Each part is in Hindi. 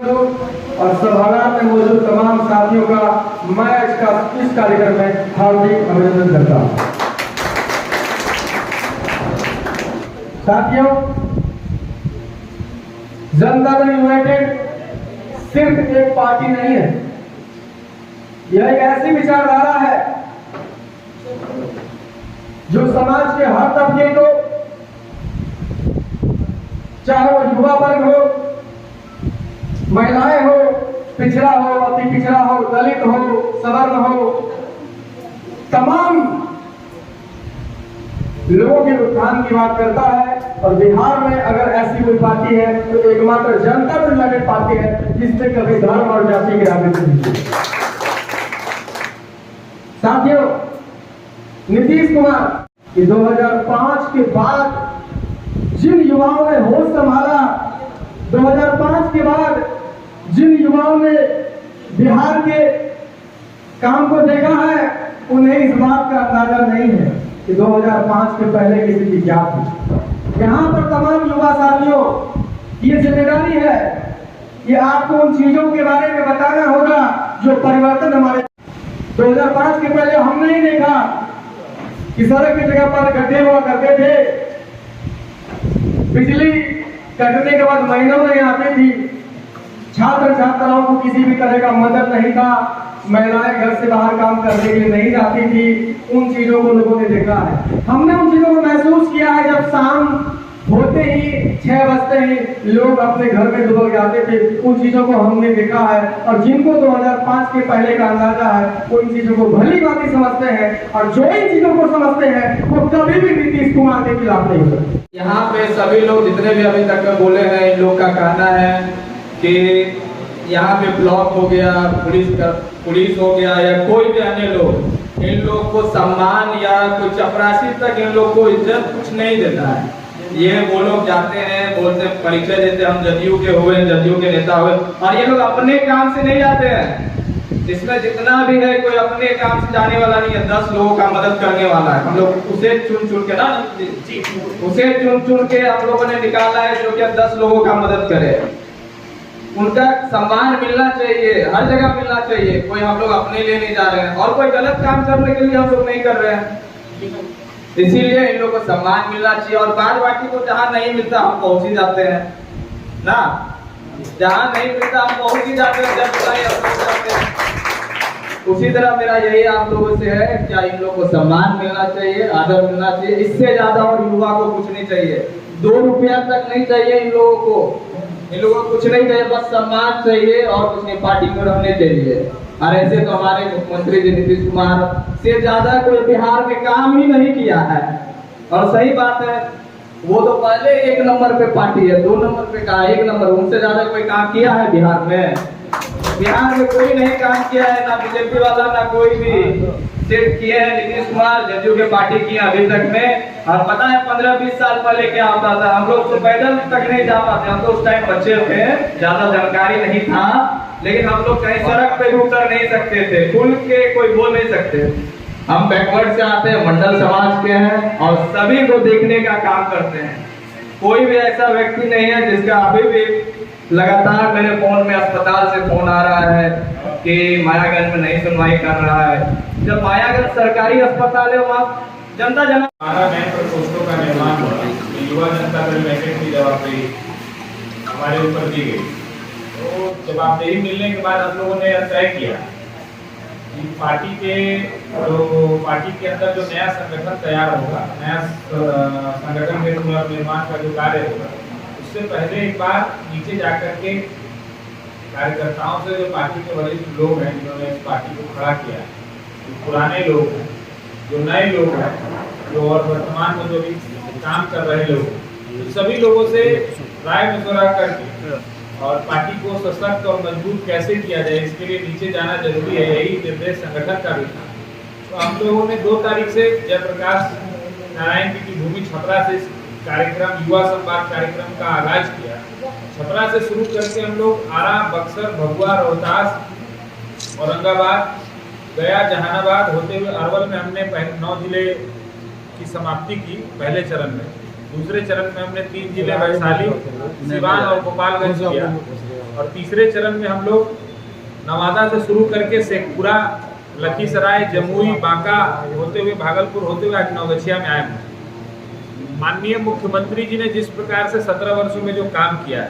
और सभागार में मौजूद तमाम साथियों का मैं इस कार्यक्रम में हार्दिक अभिनंदन करता हूं। साथियों, जनता दल यूनाइटेड सिर्फ एक पार्टी नहीं है, यह एक ऐसी विचारधारा है जो समाज के हर तबके को, चाहे वो युवा वर्ग हो, महिलाएं हो, पिछड़ा हो, अति पिछड़ा हो, दलित हो, सवर्ण हो, तमाम लोगों के उत्थान की बात करता है। और बिहार में अगर ऐसी कोई पार्टी है तो एकमात्र जनता दल यूनाइटेड पार्टी है जिसने कभी धर्म और जाति की राजनीति नहीं की। साथियों, नीतीश कुमार कि 2005 के बाद जिन युवाओं ने होश संभाला, 2005 के बाद जिन युवाओं ने बिहार के काम को देखा है, उन्हें इस बात का अंदाजा नहीं है कि 2005 के पहले की स्थिति क्या थी। यहाँ पर तमाम युवा साथियों की ये जिम्मेदारी है कि आपको उन चीजों के बारे में बताना होगा जो परिवर्तन हमारे 2005 के पहले हमने नहीं देखा कि सड़क की जगह पर गड्ढे हुआ करते थे, बिजली कटने के बाद महीनों में आती थी, छात्र छात्राओं को किसी भी तरह का मदद नहीं था, महिलाएं घर से बाहर काम करने के लिए नहीं जाती थी। उन चीजों को लोगों ने देखा है, हमने उन चीजों को महसूस किया है। जब शाम होते ही 6 बजते ही लोग अपने घर में दुबक जाते थे, उन चीजों को हमने देखा है। और जिनको 2005 के पहले का अंदाजा है वो इन चीजों को भली भांति समझते हैं, और जो इन चीजों को समझते हैं वो कभी भी नीतीश कुमार के खिलाफ नहीं हो सकते। यहाँ पे सभी लोग जितने भी अभी तक बोले हैं, इन लोग का कहना है कि यहाँ पे ब्लॉक हो गया, पुलिस हो गया या कोई भी अन्य लोग, इन लोग को सम्मान या कोई चपरासी तक इन लोग को इज्जत कुछ नहीं देता है। ये वो लोग जाते हैं, बोलते हैं, परिचय देते हैं, हम जदयू के हुए, जदयू के नेता हुए, और ये लोग अपने काम से नहीं जाते हैं। इसमें जितना भी है कोई अपने काम से जाने वाला नहीं है, 10 लोगों का मदद करने वाला है। हम लोग उसे चुन चुन के उसे चुन चुन के हम लोगों ने निकाला है जो कि 10 लोगों का मदद करे। उनका सम्मान मिलना चाहिए, हर जगह मिलना चाहिए। कोई हम लोग अपने लिए नहीं जा रहे हैं और कोई गलत काम करने के लिए हम लोग नहीं कर रहे हैं, इसीलिए इन लोगों को सम्मान मिलना चाहिए। और बाद बाकी तो जहाँ नहीं मिलता हम पहुंच ही जाते हैं ना, जहाँ नहीं मिलता हम पहुंच ही जाते हैं, जब जाते हैं। उसी तरह मेरा यही आप लोगों से है, क्या इन लोगों को सम्मान मिलना चाहिए, आदर मिलना चाहिए, इससे ज्यादा और युवा को कुछ नहीं चाहिए। 2 रुपया तक नहीं चाहिए इन लोगों को, इन लोगों को कुछ नहीं चाहिए, बस सम्मान चाहिए और कुछ नहीं, पार्टी में रहने चाहिए। और ऐसे तो हमारे मुख्यमंत्री जी नीतीश कुमार से ज्यादा कोई बिहार में काम ही नहीं किया है। और सही बात है, वो तो पहले 1 नंबर पे पार्टी है, 2 नंबर पे कहा, 1 नंबर, उनसे ज्यादा कोई काम किया है बिहार में? बिहार में कोई नहीं काम किया है, ना बीजेपी वाला ना कोई भी। सिर्फ किए हैं नीतीश कुमार, जदयू के पार्टी की अभी तक में। और पता है 15-20 साल पहले क्या होता था, हम लोग तो पैदल तक नहीं जा पाते, हम तो उस टाइम बच्चे थे, ज्यादा जानकारी नहीं था, लेकिन हम लोग कहीं सड़क पे उतर नहीं सकते थे, खुल के कोई बोल नहीं सकते। हम बैकवर्ड से आते हैं, मंडल समाज के हैं और सभी को देखने का काम करते हैं। कोई भी ऐसा व्यक्ति नहीं है जिसका अभी भी लगातार मेरे फोन में अस्पताल से फोन आ रहा है कि मायागंज में नहीं सुनवाई कर रहा है। जब मायागंज सरकारी अस्पताल है वहाँ जनता जन 12 नए प्रकोष्ठों का निर्माण हुआ, युवा जनता दल यूनाइटेड की जवाबदेही हमारे ऊपर दी गई। तो जवाबदेही मिलने के बाद हम लोगों ने तय किया कि पार्टी के अंदर जो नया संगठन तैयार होगा, नया संगठन के पुनर्निर्माण का जो कार्य होगा, उससे पहले एक बार नीचे जाकर के कार्यकर्ताओं से, जो पार्टी के वरिष्ठ लोग हैं जिन्होंने इस पार्टी को खड़ा किया, जो पुराने लोग हैं, जो नए लोग हैं, जो और वर्तमान में जो भी काम कर रहे लोग, तो सभी लोगों से राय मशवरा करके और पार्टी को सशक्त और मजबूत कैसे किया जाए, इसके लिए नीचे जाना जरूरी है। यही निर्देश संगठन का भी था। तो हम लोगों ने 2 तारीख से जयप्रकाश नारायण जी की भूमि छपरा से कार्यक्रम, युवा संवाद कार्यक्रम का आगाज किया। छपरा से शुरू करके हम लोग आरा, बक्सर, भभुआ, रोहतास, औरंगाबाद, गया, जहानाबाद होते हुए अरवल में हमने 9 जिले की समाप्ति की पहले चरण में। दूसरे चरण में हमने 3 जिले वैशाली, सिवान और गोपालगंज किया। और तीसरे चरण में हम लोग नवादा से शुरू करके शेखपुरा, लखीसराय, जमुई, बांका होते हुए भागलपुर होते हुए आज नवगछिया में आए हैं। माननीय मुख्यमंत्री जी ने जिस प्रकार से 17 वर्षों में जो काम किया है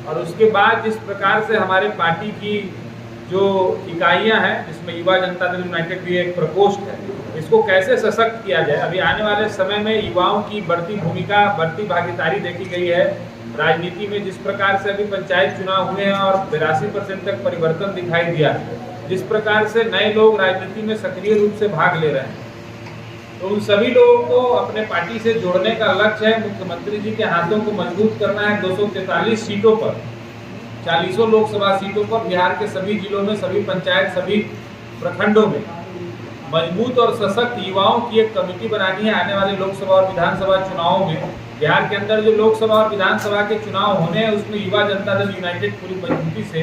और उसके बाद जिस प्रकार से हमारे पार्टी की जो इकाइयां हैं, जिसमें युवा जनता दल यूनाइटेड भी एक प्रकोष्ठ है, इसको कैसे सशक्त किया जाए। अभी आने वाले समय में युवाओं की बढ़ती भूमिका, बढ़ती भागीदारी देखी गई है। राजनीति में जिस प्रकार से अभी पंचायत चुनाव हुए हैं और 82% तक परिवर्तन दिखाई दिया, जिस प्रकार से नए लोग राजनीति में सक्रिय रूप से भाग ले रहे हैं, तो उन सभी लोगों को अपने पार्टी से जोड़ने का लक्ष्य है। मुख्यमंत्री जी के हाथों को मजबूत करना है। 243 सीटों पर, 40 लोकसभा सीटों पर बिहार के सभी जिलों में, सभी पंचायत, सभी प्रखंडों में मजबूत और सशक्त युवाओं की एक कमेटी बनानी है। आने वाले लोकसभा और विधानसभा चुनावों में बिहार के अंदर जो लोकसभा और विधानसभा के चुनाव होने हैं, उसमें युवा जनता दल यूनाइटेड पूरी मजबूती से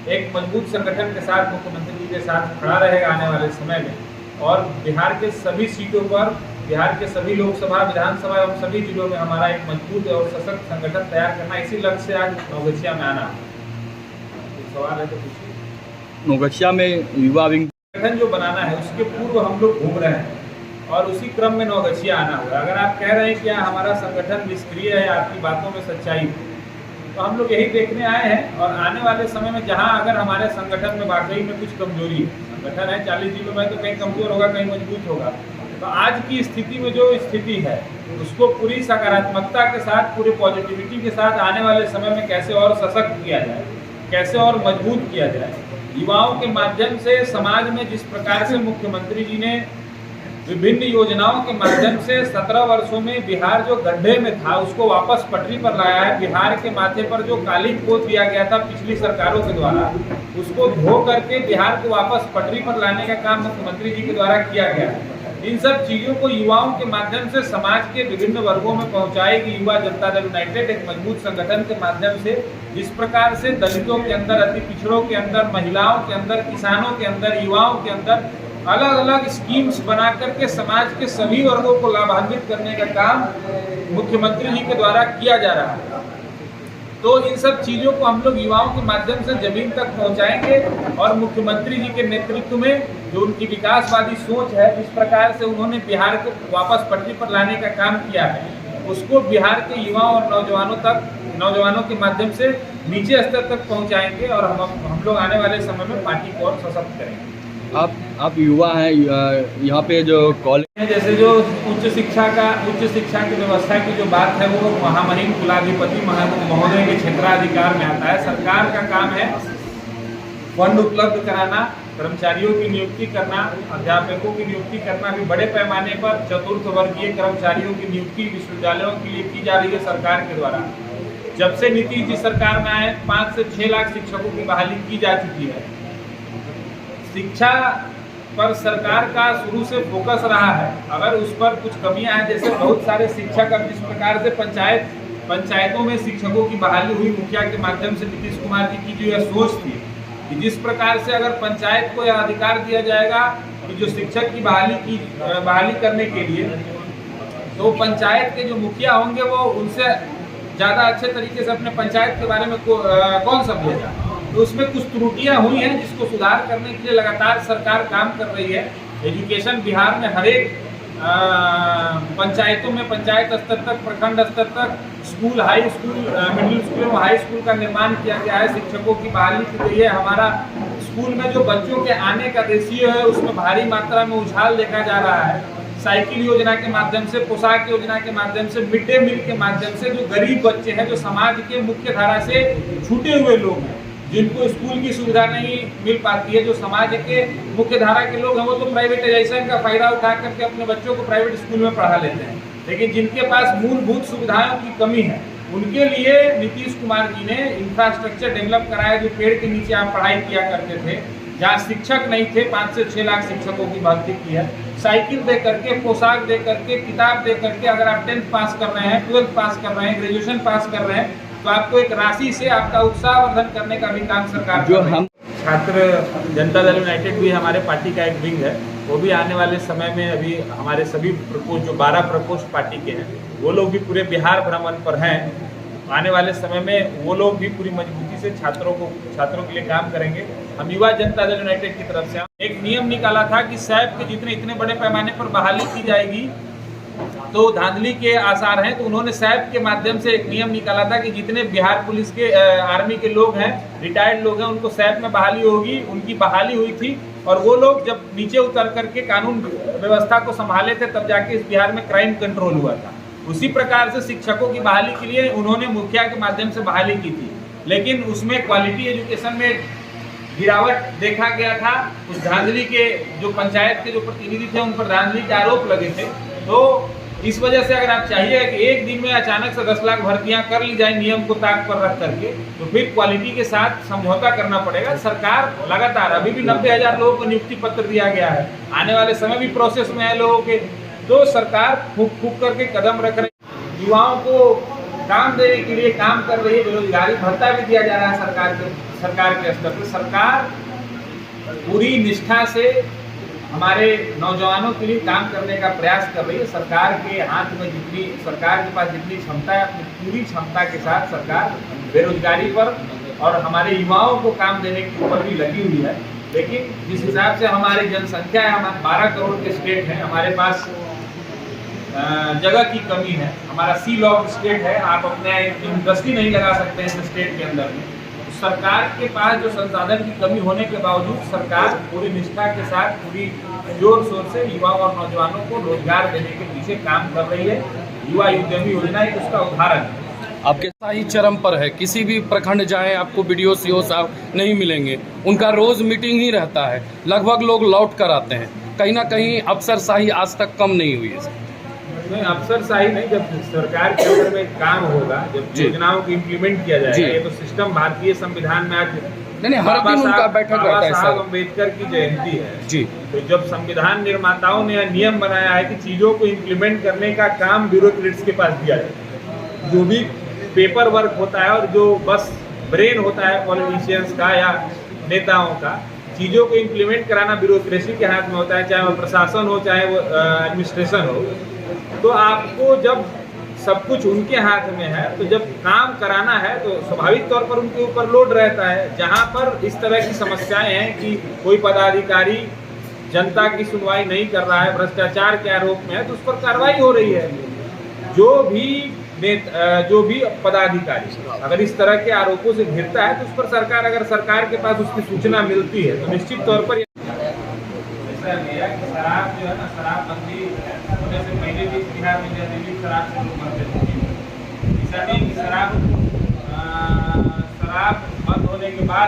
एक मजबूत संगठन के साथ, मुख्यमंत्री जी के साथ खड़ा रहेगा आने वाले समय में। और बिहार के सभी सीटों पर, बिहार के सभी लोकसभा, विधानसभा एवं सभी जिलों में हमारा एक मजबूत और सशक्त संगठन तैयार करना, इसी लक्ष्य से आज नवगछिया में आना। सवाल है तो पूछिए। नवगछिया में युवा विंग संगठन जो बनाना है, उसके पूर्व हम लोग घूम रहे हैं और उसी क्रम में नवगछिया आना होगा। अगर आप कह रहे हैं कि हमारा संगठन निष्क्रिय है, आपकी बातों में सच्चाई है, तो हम लोग यही देखने आए हैं। और आने वाले समय में जहां अगर हमारे संगठन में वाकई में कुछ कमजोरी है, संगठन है 40 जिलों में, तो कहीं कमजोर होगा, कहीं मजबूत होगा, तो आज की स्थिति में जो स्थिति है उसको पूरी सकारात्मकता के साथ, पूरी पॉजिटिविटी के साथ आने वाले समय में कैसे और सशक्त किया जाए, कैसे और मजबूत किया जाए। युवाओं के माध्यम से समाज में जिस प्रकार से मुख्यमंत्री जी ने विभिन्न योजनाओं के माध्यम से 17 वर्षों में बिहार जो गड्ढे में था उसको वापस पटरी पर लाया है। बिहार के माथे पर जो काली पोत दिया गया था पिछली सरकारों के द्वारा, उसको धो करके बिहार को वापस पटरी पर लाने का काम मुख्यमंत्री जी के द्वारा किया गया है। इन सब चीजों को युवाओं के माध्यम से समाज के विभिन्न वर्गों में पहुंचाएगी युवा जनता दल यूनाइटेड एक मजबूत संगठन के माध्यम से। जिस प्रकार से दलितों के अंदर, अति पिछड़ों के अंदर, महिलाओं के अंदर, किसानों के अंदर, युवाओं के अंदर अलग अलग स्कीम्स बना करके समाज के सभी वर्गों को लाभान्वित करने का काम मुख्यमंत्री जी के द्वारा किया जा रहा है। तो इन सब चीजों को हम लोग युवाओं के माध्यम से जमीन तक पहुंचाएंगे और मुख्यमंत्री जी के नेतृत्व में जो उनकी विकासवादी सोच है, जिस प्रकार से उन्होंने बिहार को वापस पटरी पर लाने का काम किया है, उसको बिहार के युवाओं और नौजवानों के माध्यम से नीचे स्तर तक पहुंचाएंगे और हम लोग आने वाले समय में पार्टी को और सशक्त करेंगे। आप युवा हैं, यहाँ पे जो कॉलेज जैसे जो उच्च शिक्षा की व्यवस्था की जो बात है, वो महामहिम कुलाधिपति महोदय के क्षेत्राधिकार में आता है। सरकार का काम है फंड उपलब्ध कराना, कर्मचारियों की नियुक्ति करना, अध्यापकों की नियुक्ति करना, भी बड़े पैमाने पर चतुर्थ वर्गीय कर्मचारियों की नियुक्ति विश्वविद्यालयों के लिए की जा रही है सरकार के द्वारा। जब से नीतीश जी सरकार में आए, 5 से 6 लाख शिक्षकों की बहाली की जा चुकी है। शिक्षा पर सरकार का शुरू से फोकस रहा है। अगर उस पर कुछ कमियां हैं, जैसे बहुत सारे शिक्षक, अब जिस प्रकार से पंचायतों में शिक्षकों की बहाली हुई मुखिया के माध्यम से, नीतीश कुमार जी की जो यह सोच थी कि जिस प्रकार से अगर पंचायत को यह अधिकार दिया जाएगा कि जो शिक्षक की बहाली करने के लिए, तो पंचायत के जो मुखिया होंगे वो उनसे ज़्यादा अच्छे तरीके से अपने पंचायत के बारे में कौन समझेगा। तो उसमें कुछ त्रुटियां हुई हैं, जिसको सुधार करने के लिए लगातार सरकार काम कर रही है। एजुकेशन बिहार में हर एक पंचायतों में, पंचायत स्तर तक, प्रखंड स्तर तक school, high school, middle school एवं हाई स्कूल का निर्माण किया गया है। शिक्षकों की बहाली की गई है। हमारा स्कूल में जो बच्चों के आने का रेशियो है, उसमें भारी मात्रा में उछाल देखा जा रहा है। साइकिल योजना के माध्यम से, पोशाक योजना के माध्यम से, मिड डे मील के माध्यम से जो गरीब बच्चे हैं, जो समाज के मुख्य धारा से छूटे हुए लोग हैं, जिनको स्कूल की सुविधा नहीं मिल पाती है, जो समाज के मुख्य धारा के लोग हैं, वो तो प्राइवेटाइजेशन का फायदा उठा करके अपने बच्चों को प्राइवेट स्कूल में पढ़ा लेते हैं। लेकिन जिनके पास मूलभूत सुविधाओं की कमी है, उनके लिए नीतीश कुमार जी ने इंफ्रास्ट्रक्चर डेवलप कराया। जो पेड़ के नीचे आप पढ़ाई किया करते थे, जहाँ शिक्षक नहीं थे, 5 से 6 लाख शिक्षकों की भर्ती की है। साइकिल दे करके, पोशाक दे करके, किताब दे करके, अगर आप 10th पास कर रहे हैं, 12th पास कर रहे हैं, ग्रेजुएशन पास कर रहे हैं, तो आपको एक राशि से आपका उत्साहवर्धन करने का भी काम सरकार जो हम छात्र जनता दल यूनाइटेड भी हमारे पार्टी का एक विंग है, वो भी आने वाले समय में, अभी हमारे सभी प्रकोष्ठ जो 12 प्रकोष्ठ पार्टी के हैं, वो लोग भी पूरे बिहार भ्रमण पर हैं। आने वाले समय में वो लोग भी पूरी मजबूती से छात्रों के लिए काम करेंगे। हम युवा जनता दल यूनाइटेड की तरफ से एक नियम निकाला था कि सैप के जितने इतने बड़े पैमाने पर बहाली की जाएगी तो धांधली के आसार हैं, तो उन्होंने सैप के माध्यम से एक नियम निकाला था कि जितने बिहार पुलिस के आर्मी के लोग हैं, रिटायर्ड लोग हैं, उनको सैप में बहाली होगी। उनकी बहाली हुई थी और वो लोग जब नीचे उतर करके कानून व्यवस्था को संभाले थे तब जाके इस बिहार में क्राइम कंट्रोल हुआ था। उसी प्रकार से शिक्षकों की बहाली के लिए उन्होंने मुखिया के माध्यम से बहाली की थी, लेकिन उसमें क्वालिटी एजुकेशन में गिरावट देखा गया था। उस धांधली के जो पंचायत के जो प्रतिनिधि थे उन पर धांधली के आरोप लगे थे। तो इस वजह से अगर आप चाहिए कि एक दिन में अचानक से 10 लाख भर्तियां कर ली जाए नियम को ताक पर रख करके, तो फिर क्वालिटी के साथ समझौता करना पड़ेगा। सरकार लगातार अभी भी 90,000 लोगों को नियुक्ति पत्र दिया गया है, आने वाले समय भी प्रोसेस में है लोगों के, तो सरकार फूक करके कदम रख रही, युवाओं को काम देने के लिए काम कर रही है। बेरोजगारी भत्ता भी दिया जा रहा है सरकार के स्तर पर। सरकार पूरी निष्ठा से हमारे नौजवानों के लिए काम करने का प्रयास कर रही है। सरकार के हाथ में सरकार के पास जितनी क्षमता है, अपनी पूरी क्षमता के साथ सरकार बेरोजगारी पर और हमारे युवाओं को काम देने के ऊपर भी लगी हुई है। लेकिन जिस हिसाब से हमारी जनसंख्या है, हमारे 12 करोड़ के स्टेट है, हमारे पास जगह की कमी है, हमारा सी लॉग स्टेट है, आप अपने इंडस्ट्री नहीं लगा सकते इस स्टेट के अंदर में। सरकार के पास जो संसाधन की कमी होने के बावजूद सरकार पूरी निष्ठा के साथ पूरी जोर शोर से युवाओं और नौजवानों को रोजगार देने के पीछे काम कर रही है। युवा उद्यमी योजना एक उसका उदाहरण है। आपके शाही चरम पर है, किसी भी प्रखंड जाएं आपको BDO CO साहब नहीं मिलेंगे, उनका रोज मीटिंग ही रहता है, लगभग लोग लौट कर आते हैं। कहीं ना कहीं अफसरशाही आज तक कम नहीं हुई है। नहीं, अफसरशाही नहीं, जब सरकार के अंदर में काम होगा, जब योजनाओं को इम्प्लीमेंट किया जाएगा, ये तो सिस्टम भारतीय संविधान में आज नहीं हर दिन उनका बैठक रहता है। साहब अम्बेडकर की जयंती है जी, तो जब संविधान निर्माताओं ने नियम बनाया है कि चीजों को इम्प्लीमेंट करने का काम ब्यूरोक्रेट्स के पास दिया जाए, जो भी पेपर वर्क होता है और जो बस ब्रेन होता है पॉलिटिशियंस का या नेताओं का, चीज़ों को इम्प्लीमेंट कराना ब्यूरोक्रेसी के हाथ में होता है, चाहे वो प्रशासन हो चाहे वो एडमिनिस्ट्रेशन हो। तो आपको जब सब कुछ उनके हाथ में है तो जब काम कराना है तो स्वाभाविक तौर पर उनके ऊपर लोड रहता है। जहाँ पर इस तरह की समस्याएं हैं कि कोई पदाधिकारी जनता की सुनवाई नहीं कर रहा है, भ्रष्टाचार के आरोप में है, तो उस पर कार्रवाई हो रही है। जो भी पदाधिकारी अगर इस तरह के आरोपों से घिरता है तो उस पर अगर सरकार के पास उसकी सूचना मिलती है तो निश्चित तौर पर शराब जो है ना, शराबबंदी होने से पहले भी बिहार में जहरीली शराब से लोग मरते थे। ऐसा नहीं कि शराब बंद होने के बाद